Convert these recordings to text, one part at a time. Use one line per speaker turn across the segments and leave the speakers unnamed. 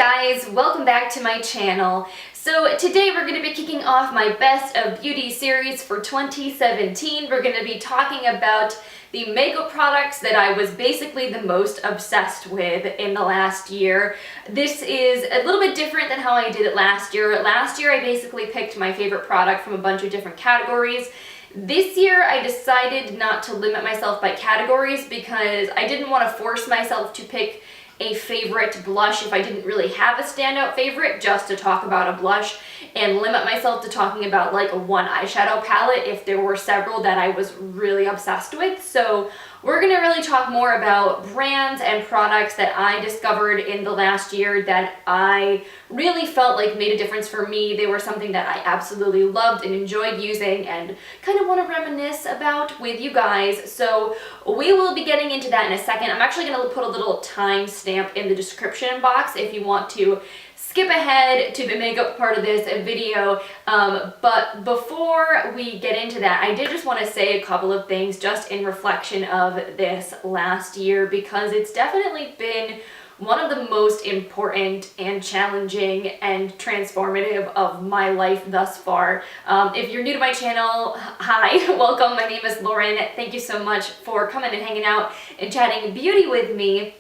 guys, welcome back to my channel. So today we're going to be kicking off my Best of Beauty series for 2017. We're going to be talking about the makeup products that I was basically the most obsessed with in the last year. This is a little bit different than how I did it last year. Last year I basically picked my favorite product from a bunch of different categories. This year I decided not to limit myself by categories because I didn't want to force myself to pick a favorite blush if I didn't really have a standout favorite, just to talk about a blush, and limit myself to talking about like one eyeshadow palette if there were several that I was really obsessed with. So we're going to really talk more about brands and products that I discovered in the last year that I really felt like made a difference for me. They were something that I absolutely loved and enjoyed using and kind of want to reminisce about with you guys. So we will be getting into that in a second. I'm actually going to put a little time stamp in the description box if you want to skip ahead to the makeup part of this video, but before we get into that, I did just want to say a couple of things just in reflection of this last year, because it's definitely been one of the most important and challenging and transformative of my life thus far. If you're new to my channel, hi, welcome. My name is Lauren. Thank you so much for coming and hanging out and chatting beauty with me.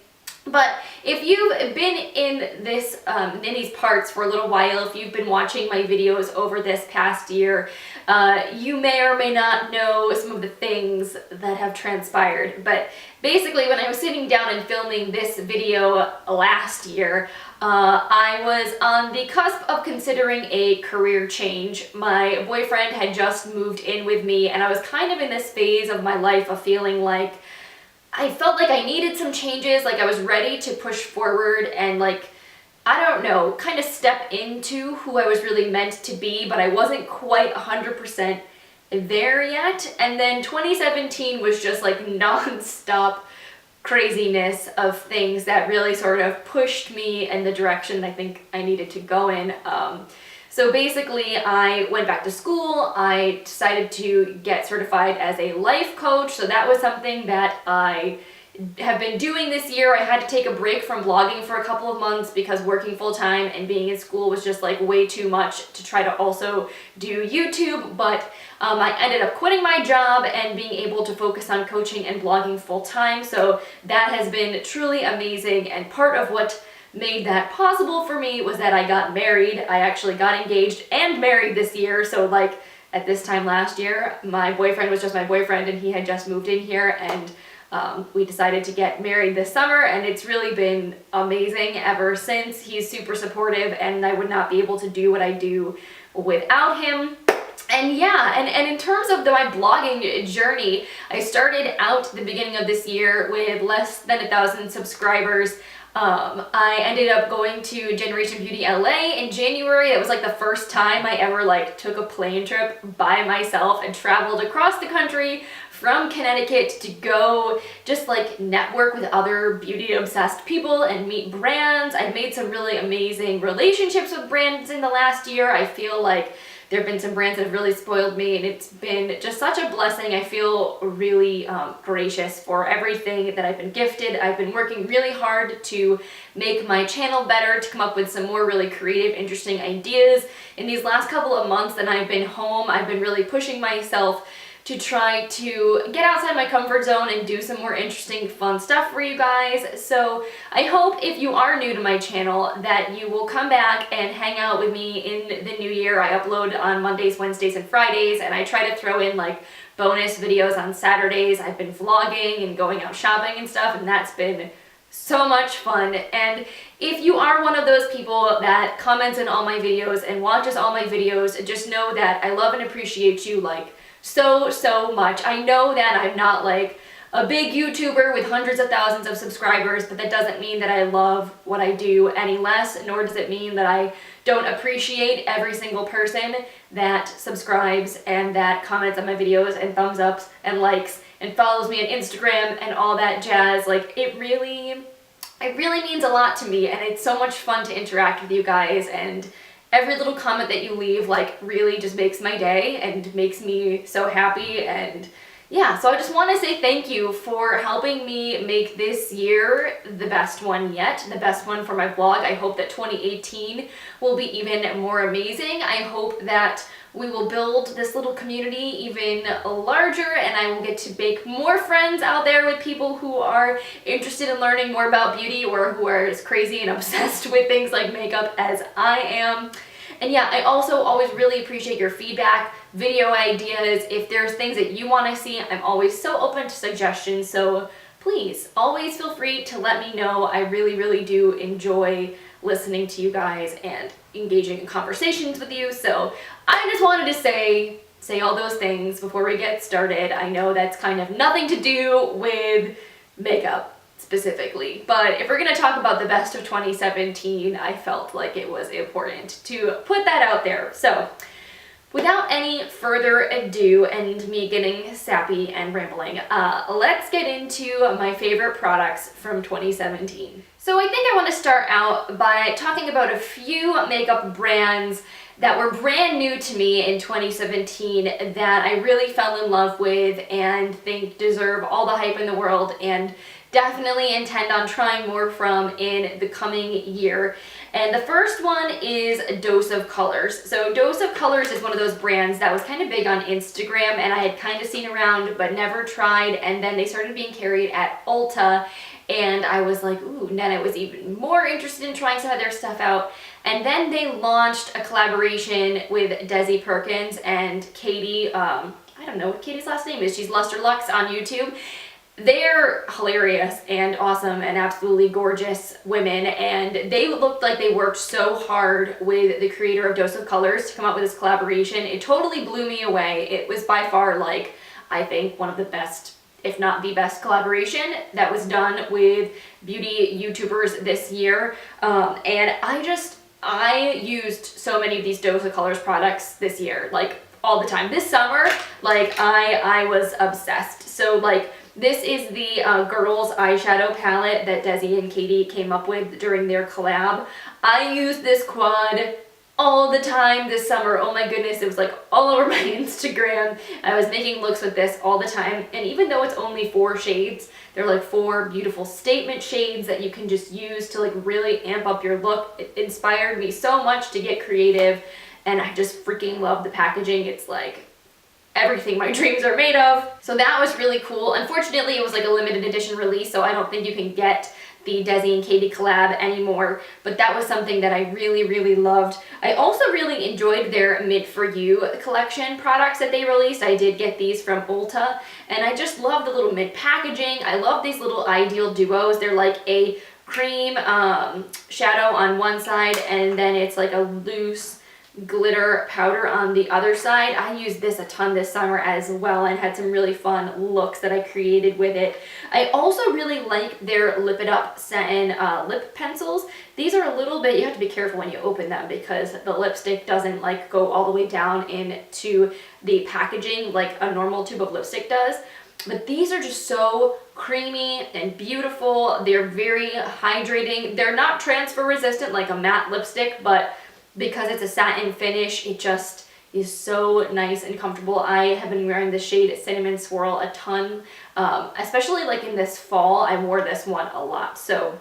But if you've been in these parts for a little while, if you've been watching my videos over this past year, you may or may not know some of the things that have transpired. But basically, when I was sitting down and filming this video last year, I was on the cusp of considering a career change. My boyfriend had just moved in with me, and I was kind of in this phase of my life of feeling like I felt like I needed some changes, like I was ready to push forward and like, I don't know, kind of step into who I was really meant to be, but I wasn't quite 100% there yet. And then 2017 was just like non-stop craziness of things that really sort of pushed me in the direction I think I needed to go in. So basically, I went back to school. I decided to get certified as a life coach. So that was something that I have been doing this year. I had to take a break from blogging for a couple of months because working full time and being in school was just like way too much to try to also do YouTube. But I ended up quitting my job and being able to focus on coaching and blogging full time. So that has been truly amazing, and part of what made that possible for me was that I got married. I actually got engaged and married this year. So like at this time last year, my boyfriend was just my boyfriend and he had just moved in here, and we decided to get married this summer, and it's really been amazing ever since. He's super supportive, and I would not be able to do what I do without him. And yeah, and in terms of my blogging journey, I started out the beginning of this year with less than 1,000 subscribers. I ended up going to Generation Beauty LA in January. It was like the first time I ever like took a plane trip by myself and traveled across the country from Connecticut to go just like network with other beauty obsessed people and meet brands. I've made some really amazing relationships with brands in the last year. I feel like there have been some brands that have really spoiled me, and it's been just such a blessing. I feel really gracious for everything that I've been gifted. I've been working really hard to make my channel better, to come up with some more really creative, interesting ideas. In these last couple of months that I've been home, I've been really pushing myself to try to get outside my comfort zone and do some more interesting, fun stuff for you guys. So I hope if you are new to my channel that you will come back and hang out with me in the new year. I upload on Mondays, Wednesdays, and Fridays, and I try to throw in like bonus videos on Saturdays. I've been vlogging and going out shopping and stuff, and that's been so much fun. And if you are one of those people that comments on all my videos and watches all my videos, just know that I love and appreciate you like so much. I know that I'm not like a big YouTuber with hundreds of thousands of subscribers, but that doesn't mean that I love what I do any less, nor does it mean that I don't appreciate every single person that subscribes and that comments on my videos and thumbs ups and likes and follows me on Instagram and all that jazz. Like it really means a lot to me, and it's so much fun to interact with you guys, and every little comment that you leave like really just makes my day and makes me so happy. And yeah, so I just want to say thank you for helping me make this year the best one yet, the best one for my vlog. I hope that 2018 will be even more amazing. I hope that we will build this little community even larger, and I will get to make more friends out there with people who are interested in learning more about beauty or who are as crazy and obsessed with things like makeup as I am. And yeah, I also always really appreciate your feedback, video ideas. If there's things that you want to see, I'm always so open to suggestions. So please, always feel free to let me know. I really, really do enjoy listening to you guys and engaging in conversations with you. So I just wanted to say all those things before we get started. I know that's kind of nothing to do with makeup specifically, but if we're going to talk about the best of 2017, I felt like it was important to put that out there. So without any further ado and me getting sappy and rambling, let's get into my favorite products from 2017. So I think I want to start out by talking about a few makeup brands that were brand new to me in 2017 that I really fell in love with and think deserve all the hype in the world, and definitely intend on trying more from in the coming year. And the first one is Dose of Colors. So Dose of Colors is one of those brands that was kind of big on Instagram and I had kind of seen around but never tried, and then they started being carried at Ulta and I was like, ooh, and then I was even more interested in trying some of their stuff out. And then they launched a collaboration with Desi Perkins and Katie, I don't know what Katie's last name is, she's Luster Lux on YouTube. They're hilarious and awesome and absolutely gorgeous women, and they looked like they worked so hard with the creator of Dose of Colors to come up with this collaboration. It totally blew me away. It was by far, like, I think one of the best, if not the best collaboration that was done with beauty YouTubers this year. And I used so many of these Dose of Colors products this year, like all the time. This summer, like I was obsessed. So like, this is the girls eyeshadow palette that Desi and Katie came up with during their collab. I used this quad all the time this summer. Oh my goodness, it was like all over my Instagram. I was making looks with this all the time, and even though it's only 4 shades, they're like 4 beautiful statement shades that you can just use to like really amp up your look. It inspired me so much to get creative, and I just freaking love the packaging. It's like everything my dreams are made of. So that was really cool. Unfortunately, it was like a limited edition release, so I don't think you can get the Desi and Katie collab anymore, but that was something that I really, really loved. I also really enjoyed their Mid For You collection products that they released. I did get these from Ulta, and I just love the little mid packaging. I love these little ideal duos. They're like a cream shadow on one side, and then it's like a loose glitter powder on the other side. I used this a ton this summer as well and had some really fun looks that I created with it. I also really like their Lip It Up Satin lip pencils. These are a little bit, you have to be careful when you open them because the lipstick doesn't like go all the way down into the packaging like a normal tube of lipstick does. But these are just so creamy and beautiful. They're very hydrating. They're not transfer resistant like a matte lipstick, but because it's a satin finish, it just is so nice and comfortable. I have been wearing the shade Cinnamon Swirl a ton, especially like in this fall. I wore this one a lot. So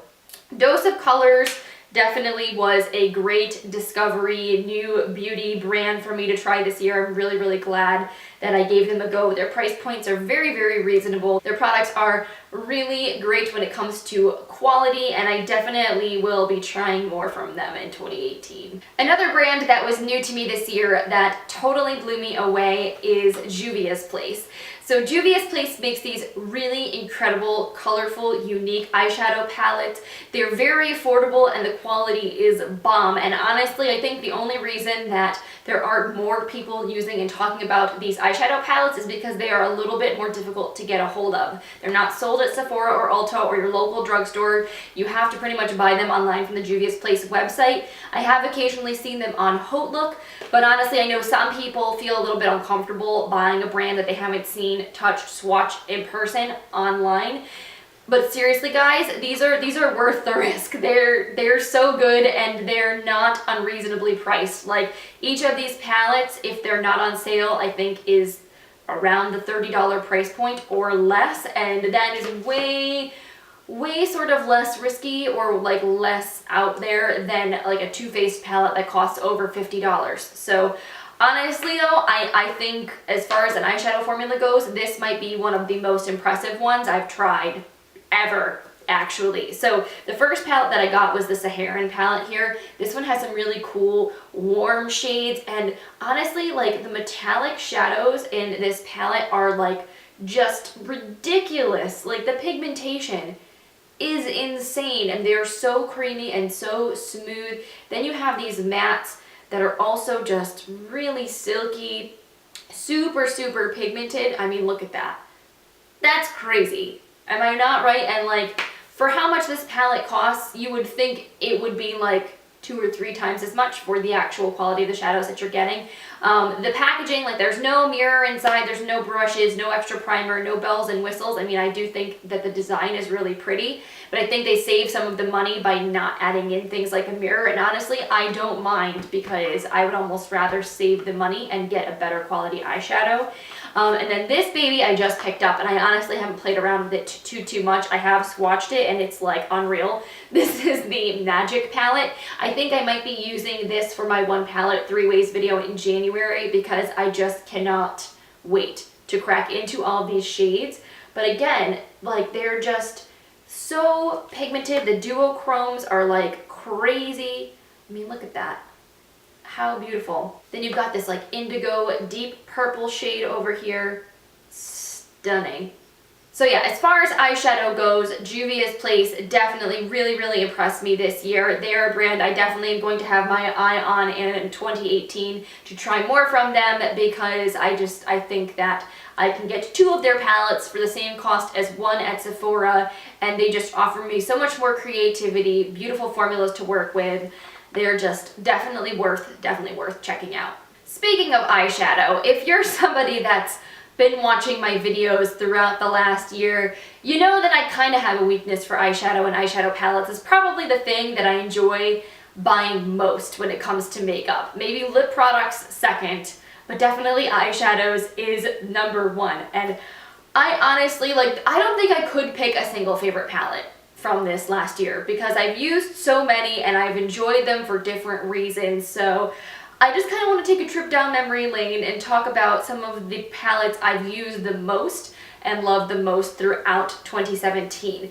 Dose of Colors definitely was a great discovery, new beauty brand for me to try this year. I'm really, really glad that I gave them a go. Their price points are very, very reasonable. Their products are really great when it comes to quality, and I definitely will be trying more from them in 2018. Another brand that was new to me this year that totally blew me away is Juvia's Place. So Juvia's Place makes these really incredible, colorful, unique eyeshadow palettes. They're very affordable and the quality is bomb. And honestly, I think the only reason that there aren't more people using and talking about these eyeshadow palettes is because they are a little bit more difficult to get a hold of. They're not sold at Sephora or Ulta or your local drugstore. You have to pretty much buy them online from the Juvia's Place website. I have occasionally seen them on Haute Look, but honestly, I know some people feel a little bit uncomfortable buying a brand that they haven't seen, touched, swatched in person online. But seriously, guys, these are worth the risk. They're so good and they're not unreasonably priced. Like each of these palettes, if they're not on sale, I think is around the $30 price point or less, and that is way sort of less risky or like less out there than like a Too Faced palette that costs over $50. So honestly though, I think as far as an eyeshadow formula goes, this might be one of the most impressive ones I've tried ever, actually. So the first palette that I got was the Saharan palette here. This one has some really cool warm shades, and honestly, like the metallic shadows in this palette are like just ridiculous. Like the pigmentation is insane, and they're so creamy and so smooth. Then you have these mattes that are also just really silky, super pigmented. I mean, look at that. That's crazy. Am I not right? And like, for how much this palette costs, you would think it would be like 2 or 3 times as much for the actual quality of the shadows that you're getting. The packaging, like there's no mirror inside, there's no brushes, no extra primer, no bells and whistles. I mean, I do think that the design is really pretty, but I think they save some of the money by not adding in things like a mirror. And honestly, I don't mind, because I would almost rather save the money and get a better quality eyeshadow. And then this baby I just picked up, and I honestly haven't played around with it too much. I have swatched it and it's like unreal. This is the Magic palette. I think I might be using this for my One Palette 3 Ways video in January, because I just cannot wait to crack into all of these shades. But again, like they're just so pigmented. The duochromes are like crazy. I mean, look at that. How beautiful. Then you've got this like indigo deep purple shade over here. Stunning. So yeah, as far as eyeshadow goes, Juvia's Place definitely really impressed me this year. They're a brand I definitely am going to have my eye on in 2018 to try more from them, because I think that I can get 2 of their palettes for the same cost as one at Sephora, and they just offer me so much more creativity, beautiful formulas to work with. They're just definitely worth checking out. Speaking of eyeshadow, if you're somebody that's been watching my videos throughout the last year, you know that I kind of have a weakness for eyeshadow, and eyeshadow palettes is probably the thing that I enjoy buying most when it comes to makeup. Maybe lip products second, but definitely eyeshadows is number 1. And I honestly, like, I don't think I could pick a single favorite palette from this last year, because I've used so many and I've enjoyed them for different reasons. So I just kind of want to take a trip down memory lane and talk about some of the palettes I've used the most and loved the most throughout 2017.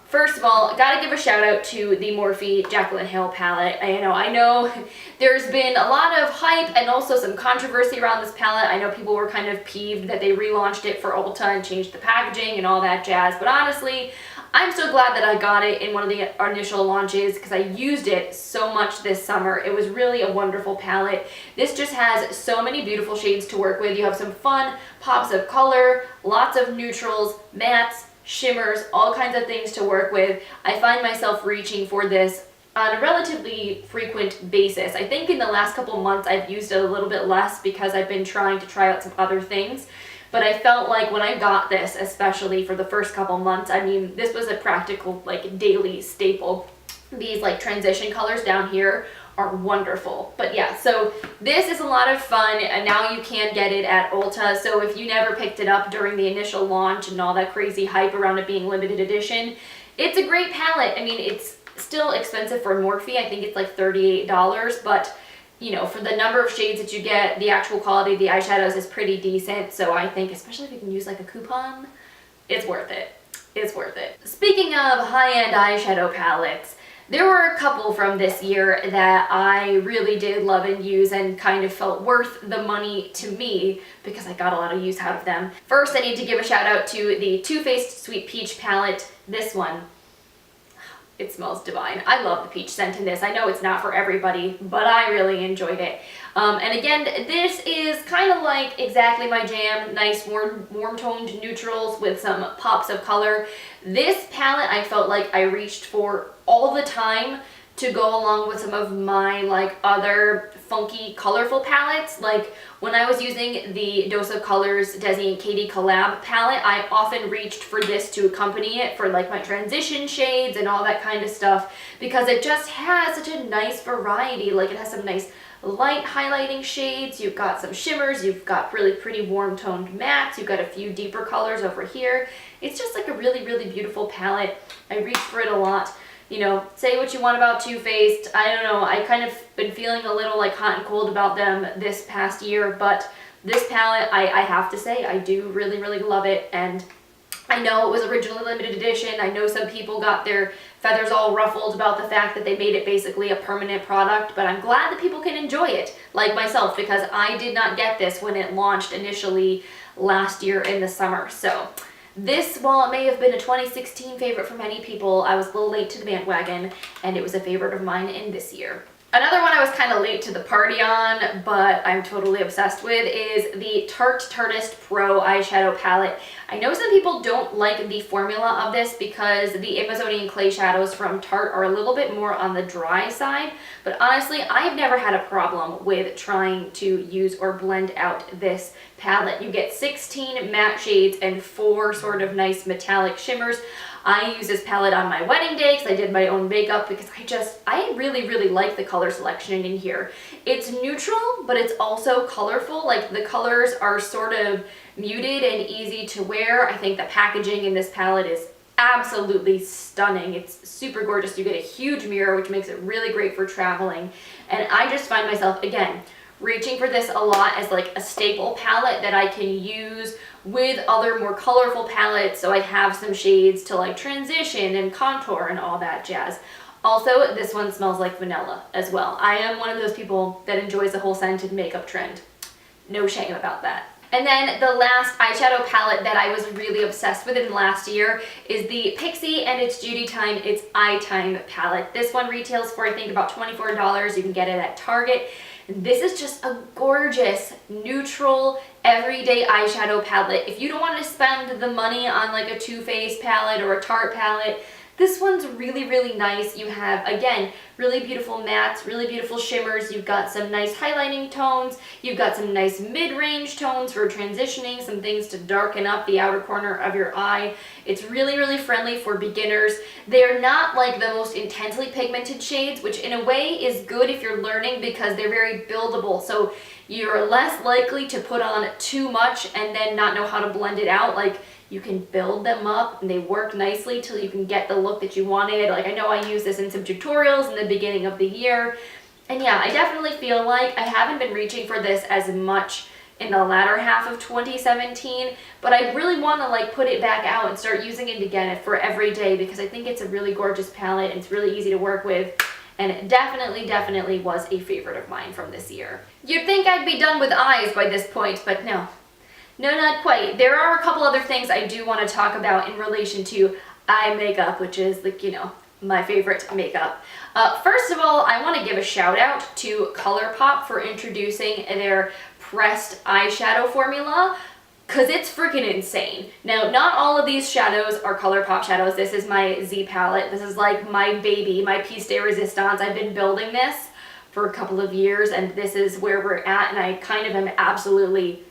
First of all, I gotta give a shout out to the Morphe Jaclyn Hill palette. I know there's been a lot of hype and also some controversy around this palette. I know people were kind of peeved that they relaunched it for Ulta and changed the packaging and all that jazz, but honestly, I'm so glad that I got it in one of the initial launches, because I used it so much this summer. It was really a wonderful palette. This just has so many beautiful shades to work with. You have some fun pops of color, lots of neutrals, mattes, shimmers, all kinds of things to work with. I find myself reaching for this on a relatively frequent basis. I think in the last couple months I've used it a little bit less, because I've been trying to try out some other things. But I felt like when I got this, especially for the first couple months, I mean, this was a practical, like, daily staple. These, like, transition colors down here are wonderful. But yeah, so this is a lot of fun, and now you can get it at Ulta. So if you never picked it up during the initial launch and all that crazy hype around it being limited edition, it's a great palette. I mean, it's still expensive for Morphe. I think it's like $38, but you know, for the number of shades that you get, the actual quality of the eyeshadows is pretty decent. So I think, especially if you can use like a coupon, it's worth it. It's worth it. Speaking of high-end eyeshadow palettes, there were a couple from this year that I really did love and use and kind of felt worth the money to me, because I got a lot of use out of them. First, I need to give a shout out to the Too Faced Sweet Peach palette. This one. It smells divine. I love the peach scent in this. I know it's not for everybody, but I really enjoyed it. And again, this is kind of like exactly my jam. Nice warm-toned neutrals with some pops of color. This palette I felt like I reached for all the time, to go along with some of my like other funky colorful palettes. Like when I was using the Dose of Colors Desi and Katie collab palette, I often reached for this to accompany it for like my transition shades and all that kind of stuff, because it just has such a nice variety. Like it has some nice light highlighting shades, you've got some shimmers, you've got really pretty warm toned mattes, you've got a few deeper colors over here. It's just like a really, really beautiful palette. I reach for it a lot. You know, say what you want about Too Faced. I don't know, I kind of been feeling a little like hot and cold about them this past year, but this palette, I have to say, I do really, really love it. And I know it was originally limited edition. I know some people got their feathers all ruffled about the fact that they made it basically a permanent product, but I'm glad that people can enjoy it, like myself, because I did not get this when it launched initially last year in the summer. So this, while it may have been a 2016 favorite for many people, I was a little late to the bandwagon, and it was a favorite of mine in this year. Another one I was kind of late to the party on, but I'm totally obsessed with, is the Tarte Tarteist Pro eyeshadow palette. I know some people don't like the formula of this because the Amazonian clay shadows from Tarte are a little bit more on the dry side, but honestly, I've never had a problem with trying to use or blend out this palette. You get 16 matte shades and 4 sort of nice metallic shimmers. I use this palette on my wedding day because I did my own makeup, because I really, really like the color selection in here. It's neutral, but it's also colorful. Like the colors are sort of muted and easy to wear. I think the packaging in this palette is absolutely stunning. It's super gorgeous. You get a huge mirror, which makes it really great for traveling. And I just find myself, again, reaching for this a lot as like a staple palette that I can use with other more colorful palettes, so I have some shades to like transition and contour and all that jazz. Also, this one smells like vanilla as well. I am one of those people that enjoys the whole scented makeup trend. No shame about that. And then the last eyeshadow palette that I was really obsessed with in last year is the Pixi and It's Judy Time, It's Eye Time palette. This one retails for I think about $24. You can get it at Target. This is just a gorgeous, neutral, everyday eyeshadow palette. If you don't want to spend the money on like a Too Faced palette or a Tarte palette, this one's really, really nice. You have, again, really beautiful mattes, really beautiful shimmers. You've got some nice highlighting tones. You've got some nice mid-range tones for transitioning, some things to darken up the outer corner of your eye. It's really, really friendly for beginners. They're not like the most intensely pigmented shades, which in a way is good if you're learning because they're very buildable. So you're less likely to put on too much and then not know how to blend it out. Like, you can build them up and they work nicely till you can get the look that you wanted. Like, I know I used this in some tutorials in the beginning of the year. And yeah, I definitely feel like I haven't been reaching for this as much in the latter half of 2017, but I really want to like put it back out and start using it again for every day, because I think it's a really gorgeous palette and it's really easy to work with. And it definitely was a favorite of mine from this year. You'd think I'd be done with eyes by this point, but no. No, not quite. There are a couple other things I do want to talk about in relation to eye makeup, which is like, you know, my favorite makeup. First of all, I want to give a shout out to Colourpop for introducing their pressed eyeshadow formula, because it's freaking insane. Now, not all of these shadows are Colourpop shadows. This is my Z palette. This is like my baby, my piece de resistance. I've been building this for a couple of years, and this is where we're at, and I kind of am absolutely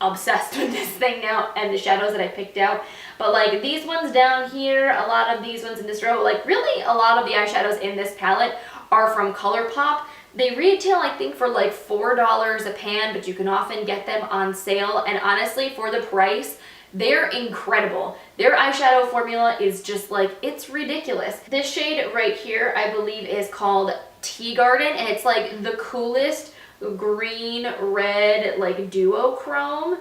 obsessed with this thing now and the shadows that I picked out. But like these ones down here, a lot of these ones in this row, like really a lot of the eyeshadows in this palette are from Colourpop. They retail I think for like $4 a pan, but you can often get them on sale, and honestly for the price they're incredible. Their eyeshadow formula is just like, it's ridiculous. This shade right here I believe is called Tea Garden, and it's like the coolest green red like duochrome.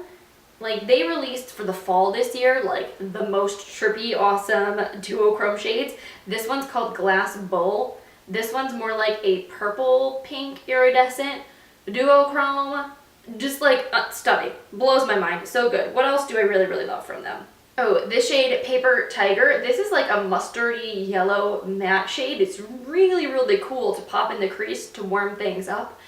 Like they released for the fall this year like the most trippy awesome duochrome shades. This one's called Glass Bowl. This one's more like a purple pink iridescent duochrome. Just like stunning, blows my mind, so good. What else do I really love from them? Oh, this shade Paper Tiger. This is like a mustardy yellow matte shade. It's really cool to pop in the crease to warm things up.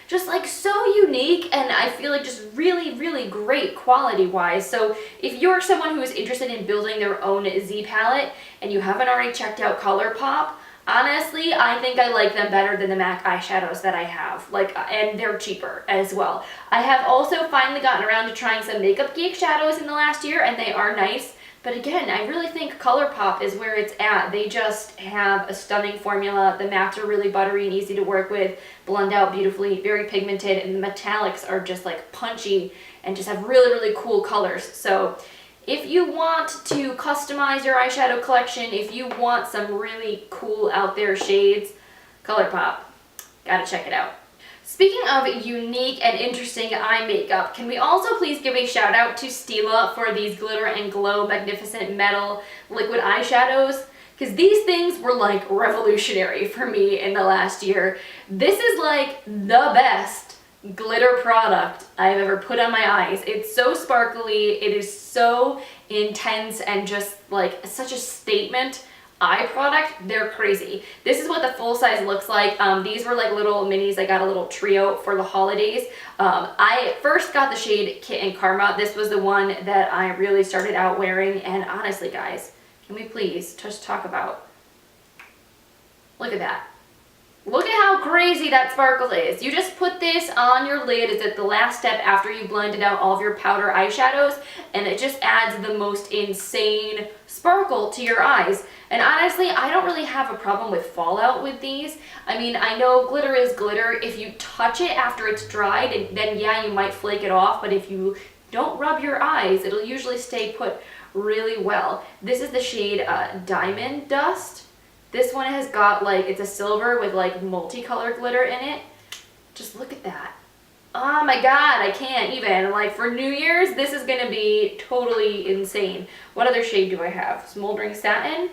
Just like so unique, and I feel like just really great quality wise. So if you're someone who is interested in building their own Z palette and you haven't already checked out Colourpop, Honestly, I think I like them better than the MAC eyeshadows that I have, like, and they're cheaper as well. I have also finally gotten around to trying some Makeup Geek shadows in the last year, and they are nice. But again, I really think Colourpop is where it's at. They just have a stunning formula. The mattes are really buttery and easy to work with, blend out beautifully, very pigmented, and the metallics are just like punchy and just have really, really cool colors. So if you want to customize your eyeshadow collection, if you want some really cool out there shades, Colourpop, gotta check it out. Speaking of unique and interesting eye makeup, can we also please give a shout out to Stila for these Glitter and Glow Magnificent Metal liquid eyeshadows? Because these things were like revolutionary for me in the last year. This is like the best glitter product I've ever put on my eyes. It's so sparkly, it is so intense and just like such a statement eye product. They're crazy. This is what the full size looks like. These were like little minis. I got a little trio for the holidays. I first got the shade Kitten Karma. This was the one that I really started out wearing, and honestly guys, can we please just talk about, look at that. Look at how crazy that sparkle is. You just put this on your lid. It's at the last step after you blended out all of your powder eyeshadows, and it just adds the most insane sparkle to your eyes. And honestly, I don't really have a problem with fallout with these. I mean, I know glitter is glitter. If you touch it after it's dried, then yeah, you might flake it off, but if you don't rub your eyes, it'll usually stay put really well. This is the shade Diamond Dust. This one has got like, it's a silver with like multicolored glitter in it. Just look at that. Oh my god, I can't even. Like for New Year's, this is gonna be totally insane. What other shade do I have? Smoldering Satin?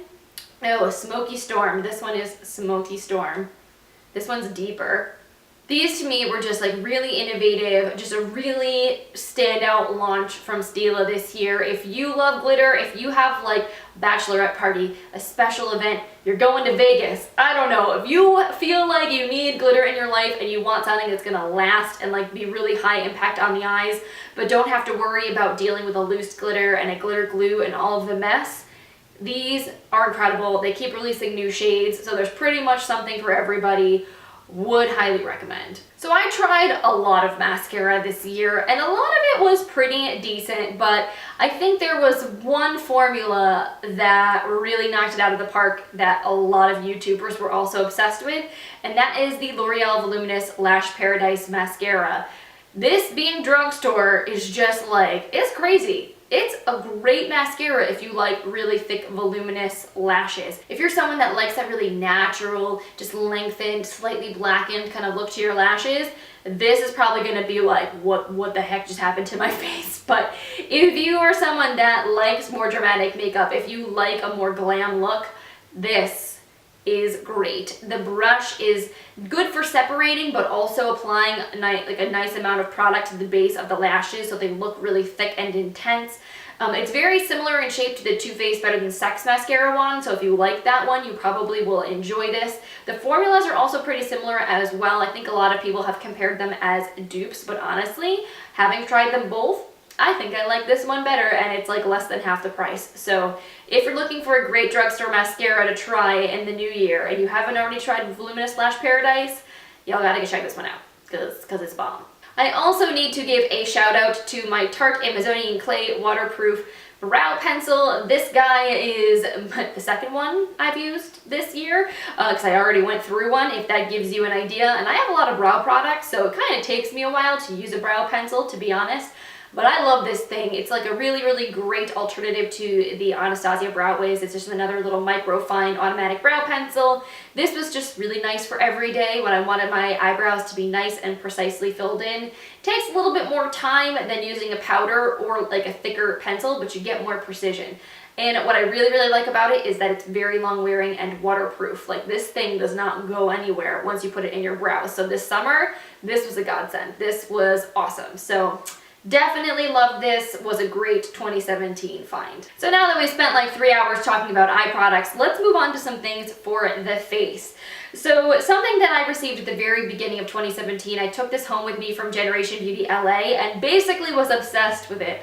Oh, Smoky Storm. This one is Smoky Storm. This one's deeper. These to me were just like really innovative, just a really standout launch from Stila this year. If you love glitter, if you have like a bachelorette party, a special event, you're going to Vegas, I don't know, if you feel like you need glitter in your life and you want something that's gonna last and like be really high impact on the eyes, but don't have to worry about dealing with a loose glitter and a glitter glue and all of the mess, these are incredible. They keep releasing new shades, so there's pretty much something for everybody. Would highly recommend. So I tried a lot of mascara this year, and a lot of it was pretty decent, but I think there was one formula that really knocked it out of the park that a lot of YouTubers were also obsessed with, and that is the L'Oreal Voluminous Lash Paradise Mascara. This being drugstore is just like, it's crazy. It's a great mascara if you like really thick, voluminous lashes. If you're someone that likes that really natural, just lengthened, slightly blackened kind of look to your lashes, this is probably going to be like, what the heck just happened to my face? But if you are someone that likes more dramatic makeup, if you like a more glam look, this is great. The brush is good for separating, but also applying a nice amount of product to the base of the lashes so they look really thick and intense. It's very similar in shape to the Too Faced Better Than Sex mascara one, so if you like that one, you probably will enjoy this. The formulas are also pretty similar as well. I think a lot of people have compared them as dupes, but honestly, having tried them both, I think I like this one better, and it's like less than half the price. So if you're looking for a great drugstore mascara to try in the new year and you haven't already tried Voluminous Lash Paradise, y'all gotta go check this one out because it's bomb. I also need to give a shout out to my Tarte Amazonian Clay Waterproof Brow Pencil. This guy is the second one I've used this year because I already went through one, if that gives you an idea. And I have a lot of brow products, so it kind of takes me a while to use a brow pencil, to be honest. But I love this thing. It's like a really, really great alternative to the Anastasia Brow Wiz. It's just another little micro-fine automatic brow pencil. This was just really nice for every day when I wanted my eyebrows to be nice and precisely filled in. It takes a little bit more time than using a powder or like a thicker pencil, but you get more precision. And what I really, really like about it is that it's very long wearing and waterproof. Like this thing does not go anywhere once you put it in your brows. So this summer, this was a godsend. This was awesome. So definitely love this. Was a great 2017 find. So now that we spent like 3 hours talking about eye products, let's move on to some things for the face. So something that I received at the very beginning of 2017, I took this home with me from Generation Beauty LA and basically was obsessed with it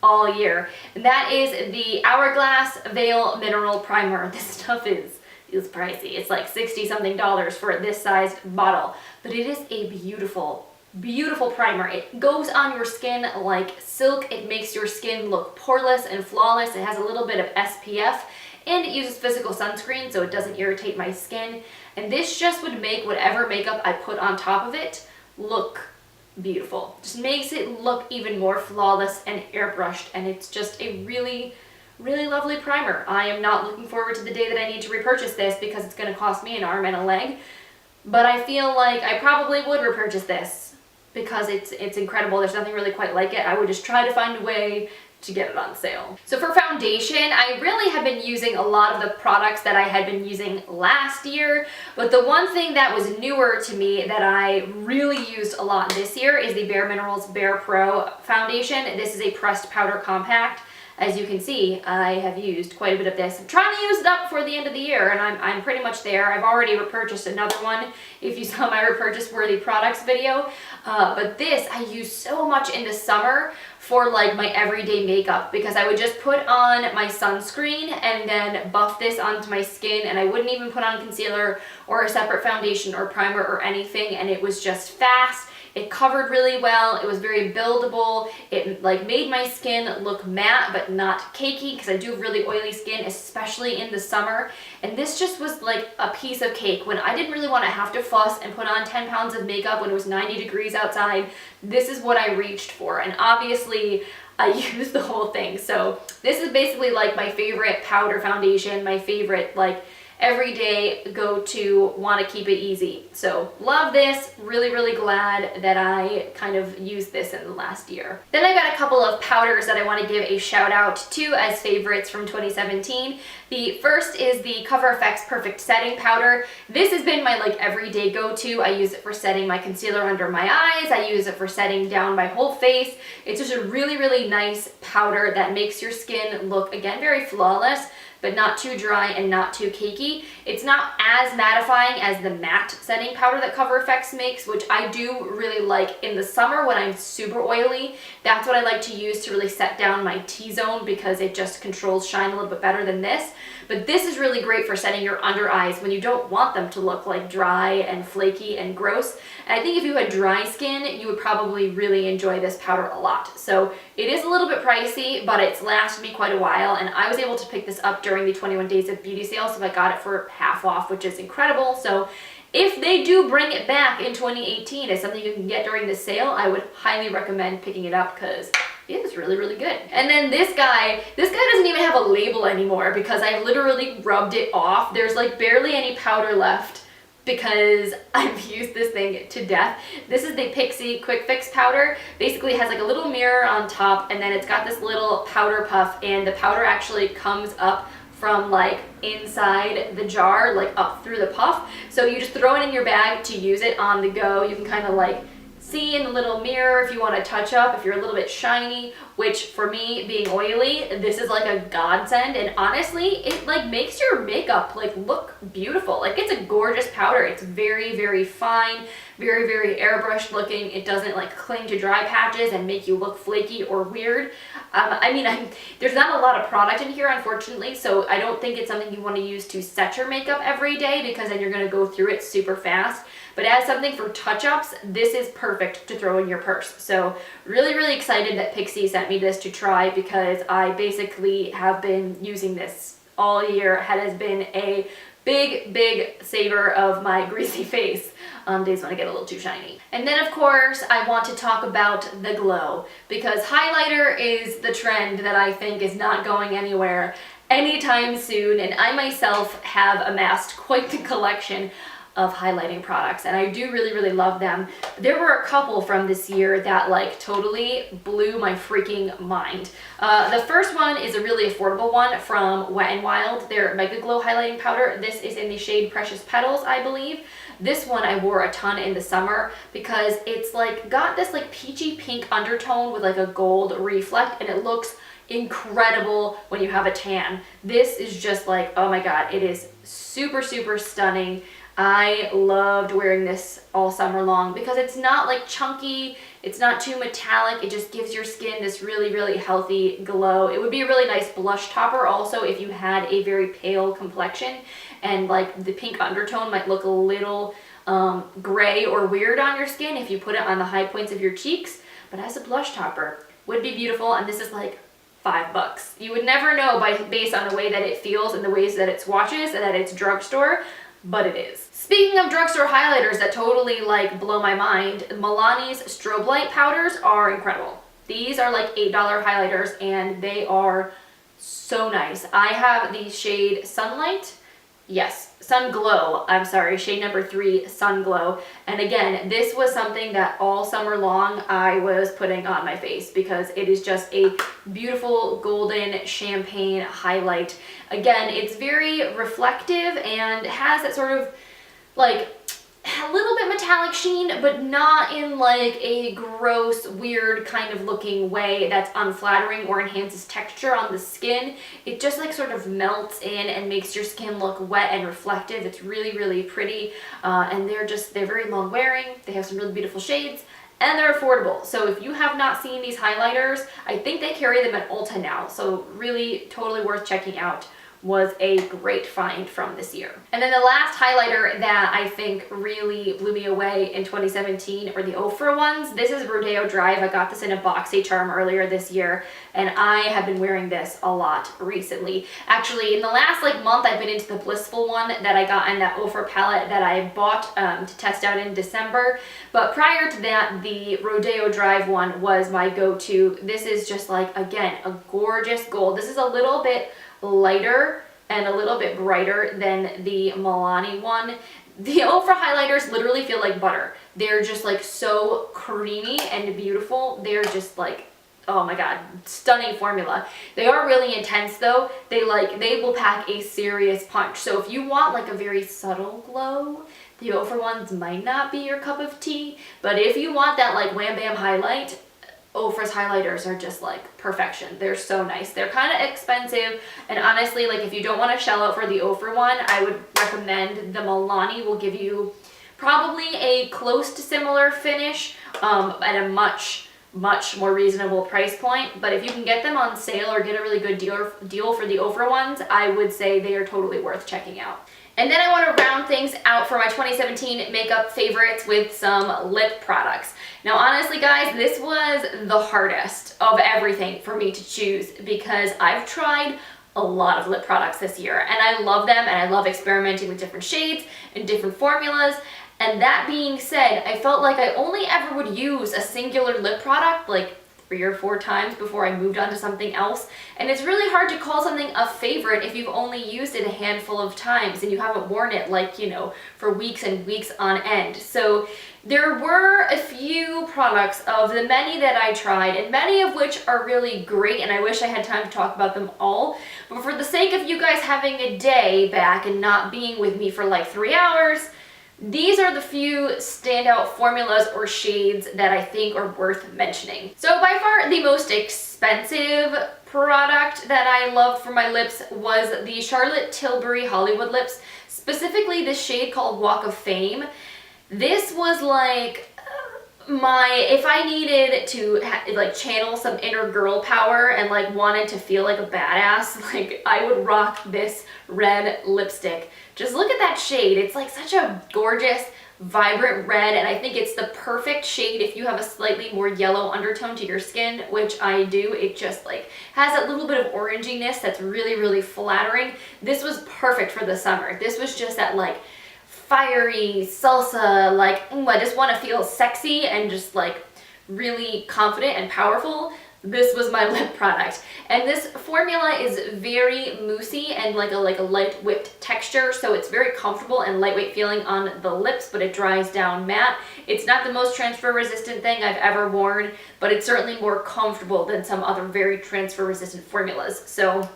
all year. And that is the Hourglass Veil Mineral Primer. This stuff is is pricey. It's like 60 something dollars for this sized bottle, but it is a beautiful, beautiful primer. It goes on your skin like silk. It makes your skin look poreless and flawless. It has a little bit of SPF, and it uses physical sunscreen so it doesn't irritate my skin. And this just would make whatever makeup I put on top of it look beautiful. Just makes it look even more flawless and airbrushed, and it's just a really, really lovely primer. I am not looking forward to the day that I need to repurchase this because it's going to cost me an arm and a leg, but I feel like I probably would repurchase this because it's incredible. There's nothing really quite like it. I would just try to find a way to get it on sale. So for foundation, I really have been using a lot of the products that I had been using last year, but the one thing that was newer to me that I really used a lot this year is the Bare Minerals Bare Pro foundation. This is a pressed powder compact. As you can see, I have used quite a bit of this. I'm trying to use it up before the end of the year, and I'm pretty much there. I've already repurchased another one if you saw my repurchase worthy products video. But this I use so much in the summer for like my everyday makeup, because I would just put on my sunscreen and then buff this onto my skin, and I wouldn't even put on concealer or a separate foundation or primer or anything, and it was just fast. It covered really well. It was very buildable. It like made my skin look matte but not cakey, because I do have really oily skin, especially in the summer. And this just was like a piece of cake. When I didn't really want to have to fuss and put on 10 pounds of makeup when it was 90 degrees outside, this is what I reached for. And obviously I used the whole thing. So this is basically like my favorite powder foundation, my favorite like everyday go-to, want to keep it easy. So love this. Really, really glad that I kind of used this in the last year. Then I got a couple of powders that I want to give a shout out to as favorites from 2017. The first is the Cover FX Perfect Setting Powder. This has been my like everyday go-to. I use it for setting my concealer under my eyes. I use it for setting down my whole face. It's just a really, really nice powder that makes your skin look, again, very flawless, but not too dry and not too cakey. It's not as mattifying as the matte setting powder that Cover FX makes, which I do really like in the summer when I'm super oily. That's what I like to use to really set down my T-zone, because it just controls shine a little bit better than this. But this is really great for setting your under eyes when you don't want them to look like dry and flaky and gross. And I think if you had dry skin, you would probably really enjoy this powder a lot. So it is a little bit pricey, but it's lasted me quite a while, and I was able to pick this up during the 21 Days of Beauty sale, so I got it for half off, which is incredible. So if they do bring it back in 2018 as something you can get during the sale, I would highly recommend picking it up because it is really, really good. And then this guy doesn't even have a label anymore because I literally rubbed it off. There's like barely any powder left because I've used this thing to death. This is the Pixi Quick Fix powder. Basically it has like a little mirror on top, and then it's got this little powder puff, and the powder actually comes up from like inside the jar, like up through the puff. So you just throw it in your bag to use it on the go. You can kind of like see in the little mirror if you want to touch up, if you're a little bit shiny, which for me, being oily, this is like a godsend. And honestly, it like makes your makeup like look beautiful. Like it's a gorgeous powder. It's very, very fine, very, very airbrushed looking. It doesn't like cling to dry patches and make you look flaky or weird. There's not a lot of product in here, unfortunately, so I don't think it's something you want to use to set your makeup every day, because then you're going to go through it super fast. But as something for touch-ups, this is perfect to throw in your purse. So really, really excited that Pixi sent me this to try, because I basically have been using this all year. It has been a big, big saver of my greasy face on days when I get a little too shiny. And then of course I want to talk about the glow, because highlighter is the trend that I think is not going anywhere anytime soon, and I myself have amassed quite the collection of highlighting products, and I do really, really love them. There were a couple from this year that like totally blew my freaking mind. The first one is a really affordable one from Wet n Wild, their Mega Glow highlighting powder. This is in the shade Precious Petals, I believe. This one I wore a ton in the summer because it's like got this like peachy pink undertone with like a gold reflect, and it looks incredible when you have a tan. This is just like, oh my god, it is super, super stunning. I loved wearing this all summer long because it's not like chunky, It's not too metallic. It just gives your skin this really, really healthy glow. It would be a really nice blush topper also if you had a very pale complexion and like the pink undertone might look a little gray or weird on your skin if you put it on the high points of your cheeks. But as a blush topper, would be beautiful, and this is like $5. You would never know based on the way that it feels and the ways that it swatches and that it's drugstore, but it is. Speaking of drugstore highlighters that totally like blow my mind, Milani's strobe light powders are incredible. These are like $8 highlighters and they are so nice. I have the shade Sunlight. Yes, Sun Glow. I'm sorry, shade number 3, Sun Glow. And again, this was something that all summer long I was putting on my face because it is just a beautiful golden champagne highlight. Again, it's very reflective and has that sort of like a little bit metallic sheen, but not in like a gross, weird kind of looking way that's unflattering or enhances texture on the skin. It just like sort of melts in and makes your skin look wet and reflective. It's really, really pretty. And they're very long wearing. They have some really beautiful shades and they're affordable. So if you have not seen these highlighters, I think they carry them at Ulta now. So really totally worth checking out. Was a great find from this year. And then the last highlighter that I think really blew me away in 2017 are the Ofra ones. This is Rodeo Drive. I got this in a boxy charm earlier this year, and I have been wearing this a lot recently. Actually, in the last like month, I've been into the Blissful one that I got in that Ofra palette that I bought to test out in December. But prior to that, the Rodeo Drive one was my go-to. This is just like, again, a gorgeous gold. This is a little bit lighter and a little bit brighter than the Milani one. The Ofra highlighters literally feel like butter. They're just like so creamy and beautiful. They're just like, oh my god, stunning formula. They are really intense though. They will pack a serious punch. So if you want like a very subtle glow, the Ofra ones might not be your cup of tea. But if you want that like wham bam highlight, Ofra's highlighters are just like perfection. They're so nice. They're kind of expensive, and honestly, like if you don't want to shell out for the Ofra one, I would recommend the Milani. Will give you probably a close to similar finish at a much more reasonable price point. But if you can get them on sale or get a really good deal for the Ofra ones, I would say they are totally worth checking out. And then I want to round things out for my 2017 makeup favorites with some lip products. Now honestly guys, this was the hardest of everything for me to choose because I've tried a lot of lip products this year and I love them and I love experimenting with different shades and different formulas. And that being said, I felt like I only ever would use a singular lip product like 3 or 4 times before I moved on to something else. And it's really hard to call something a favorite if you've only used it a handful of times and you haven't worn it like, you know, for weeks and weeks on end. So there were a few products of the many that I tried, and many of which are really great, and I wish I had time to talk about them all. But for the sake of you guys having a day back and not being with me for like 3 hours, these are the few standout formulas or shades that I think are worth mentioning. So by far the most expensive product that I loved for my lips was the Charlotte Tilbury Hollywood Lips, specifically this shade called Walk of Fame. This was like if I needed to like channel some inner girl power and like wanted to feel like a badass, like I would rock this red lipstick. Just look at that shade. It's like such a gorgeous, vibrant red, and I think it's the perfect shade if you have a slightly more yellow undertone to your skin, which I do. It just like has that little bit of oranginess that's really, really flattering. This was perfect for the summer. This was just that like fiery salsa, like I just want to feel sexy and just like really confident and powerful. This was my lip product, and this formula is very moussey and like a light whipped texture, so it's very comfortable and lightweight feeling on the lips, but it dries down matte. It's not the most transfer resistant thing I've ever worn, but it's certainly more comfortable than some other very transfer resistant formulas. So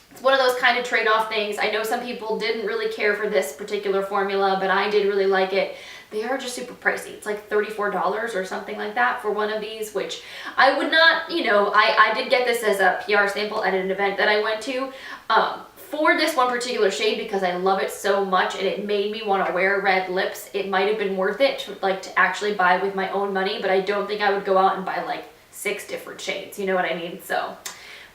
it's one of those kind of trade-off things. I know some people didn't really care for this particular formula, but I did really like it. They are just super pricey. It's like $34 or something like that for one of these, which I would not, you know, I did get this as a PR sample at an event that I went to. for this one particular shade, because I love it so much and it made me want to wear red lips, it might have been worth it to actually buy with my own money, but I don't think I would go out and buy like 6 different shades, you know what I mean? So,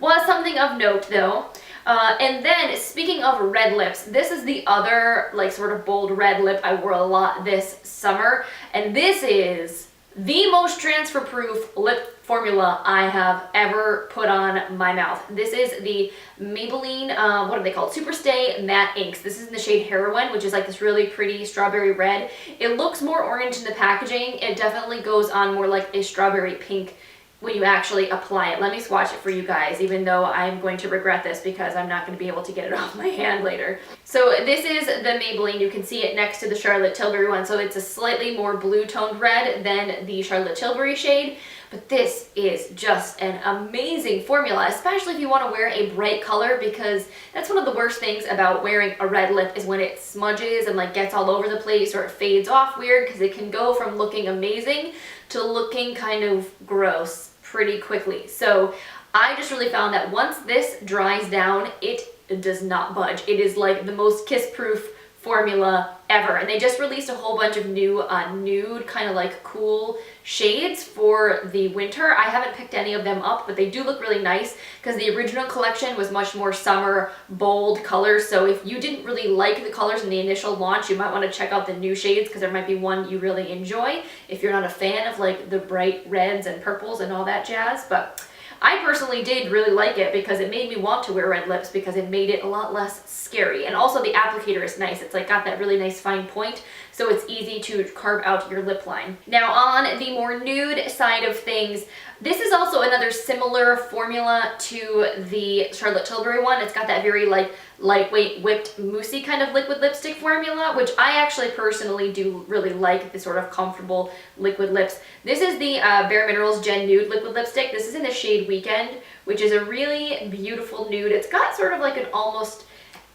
was something of note though. And then, speaking of red lips, this is the other like sort of bold red lip I wore a lot this summer, and this is the most transfer proof lip formula I have ever put on my mouth. This is the Maybelline, what are they called? Superstay Matte Inks. This is in the shade Heroin, which is like this really pretty strawberry red. It looks more orange in the packaging. It definitely goes on more like a strawberry pink when you actually apply it. Let me swatch it for you guys, even though I'm going to regret this because I'm not going to be able to get it off my hand later. So this is the Maybelline. You can see it next to the Charlotte Tilbury one. So it's a slightly more blue toned red than the Charlotte Tilbury shade. But this is just an amazing formula, especially if you want to wear a bright color, because that's one of the worst things about wearing a red lip is when it smudges and like gets all over the place or it fades off weird, because it can go from looking amazing to looking kind of gross pretty quickly. So I just really found that once this dries down, it does not budge. It is like the most kiss-proof formula ever. And they just released a whole bunch of new nude kind of like cool shades for the winter. I haven't picked any of them up, but they do look really nice because the original collection was much more summer bold colors. So if you didn't really like the colors in the initial launch, you might want to check out the new shades because there might be one you really enjoy if you're not a fan of like the bright reds and purples and all that jazz. But I personally did really like it because it made me want to wear red lips because it made it a lot less scary. And also the applicator is nice. It's like got that really nice fine point, so it's easy to carve out your lip line. Now on the more nude side of things, this is also another similar formula to the Charlotte Tilbury one. It's got that very like lightweight whipped moussey kind of liquid lipstick formula, which I actually personally do really like, the sort of comfortable liquid lips. This is the Bare Minerals Gen Nude liquid lipstick. This is in the shade Weekend, which is a really beautiful nude. It's got sort of like an almost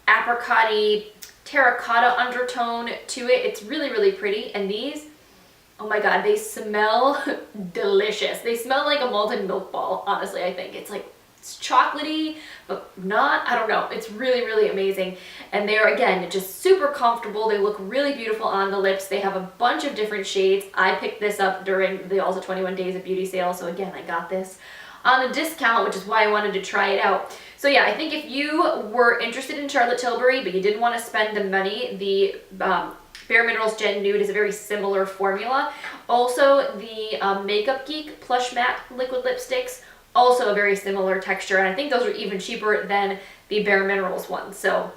apricot-y terracotta undertone to it. It's really, really pretty. And these, oh my god, they smell delicious. They smell like a malted milk ball, honestly, I think. It's like, it's chocolatey, but not, I don't know. It's really, really amazing. And they're, again, just super comfortable. They look really beautiful on the lips. They have a bunch of different shades. I picked this up during the also 21 Days of Beauty sale. So again, I got this on a discount, which is why I wanted to try it out. So yeah, I think if you were interested in Charlotte Tilbury, but you didn't want to spend the money, the Bare Minerals Gen Nude is a very similar formula. Also, the Makeup Geek Plush Matte Liquid Lipsticks, also a very similar texture, and I think those are even cheaper than the Bare Minerals ones. So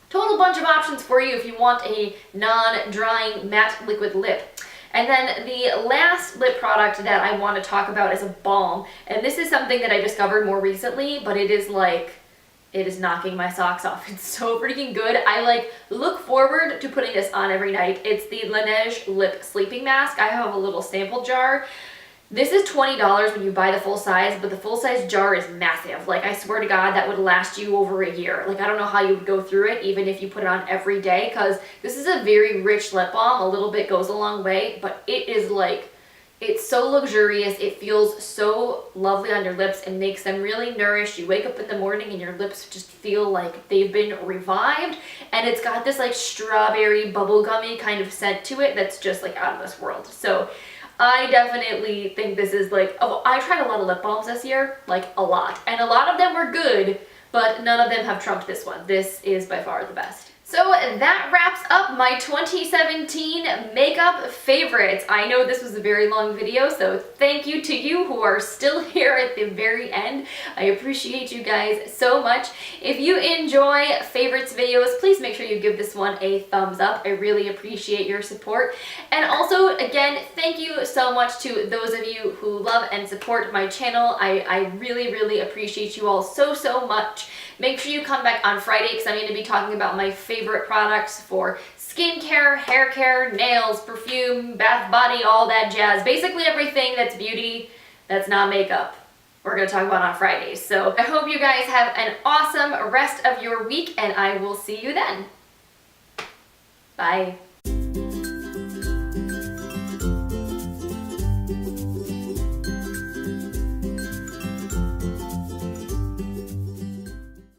total bunch of options for you if you want a non-drying matte liquid lip. And then the last lip product that I want to talk about is a balm, and this is something that I discovered more recently, but it is like, it is knocking my socks off. It's so freaking good. I like look forward to putting this on every night. It's the Laneige Lip Sleeping Mask. I have a little sample jar. This is $20 when you buy the full size, but the full size jar is massive. Like, I swear to God, that would last you over a year. Like, I don't know how you would go through it, even if you put it on every day, because this is a very rich lip balm. A little bit goes a long way, but it is like, it's so luxurious. It feels so lovely on your lips and makes them really nourished. You wake up in the morning and your lips just feel like they've been revived, and it's got this like strawberry bubblegummy kind of scent to it that's just like out of this world. So I definitely think this is like, oh, I tried a lot of lip balms this year, like a lot, and a lot of them were good, but none of them have trumped this one. This is by far the best. So that wraps up my 2017 makeup favorites. I know this was a very long video, so thank you to you who are still here at the very end. I appreciate you guys so much. If you enjoy favorites videos, please make sure you give this one a thumbs up. I really appreciate your support. And also, again, thank you so much to those of you who love and support my channel. I really, really appreciate you all so, so much. Make sure you come back on Friday because I'm going to be talking about my favorite products for skincare, hair care, nails, perfume, bath, body, all that jazz. Basically everything that's beauty that's not makeup, we're going to talk about on Fridays. So I hope you guys have an awesome rest of your week, and I will see you then. Bye.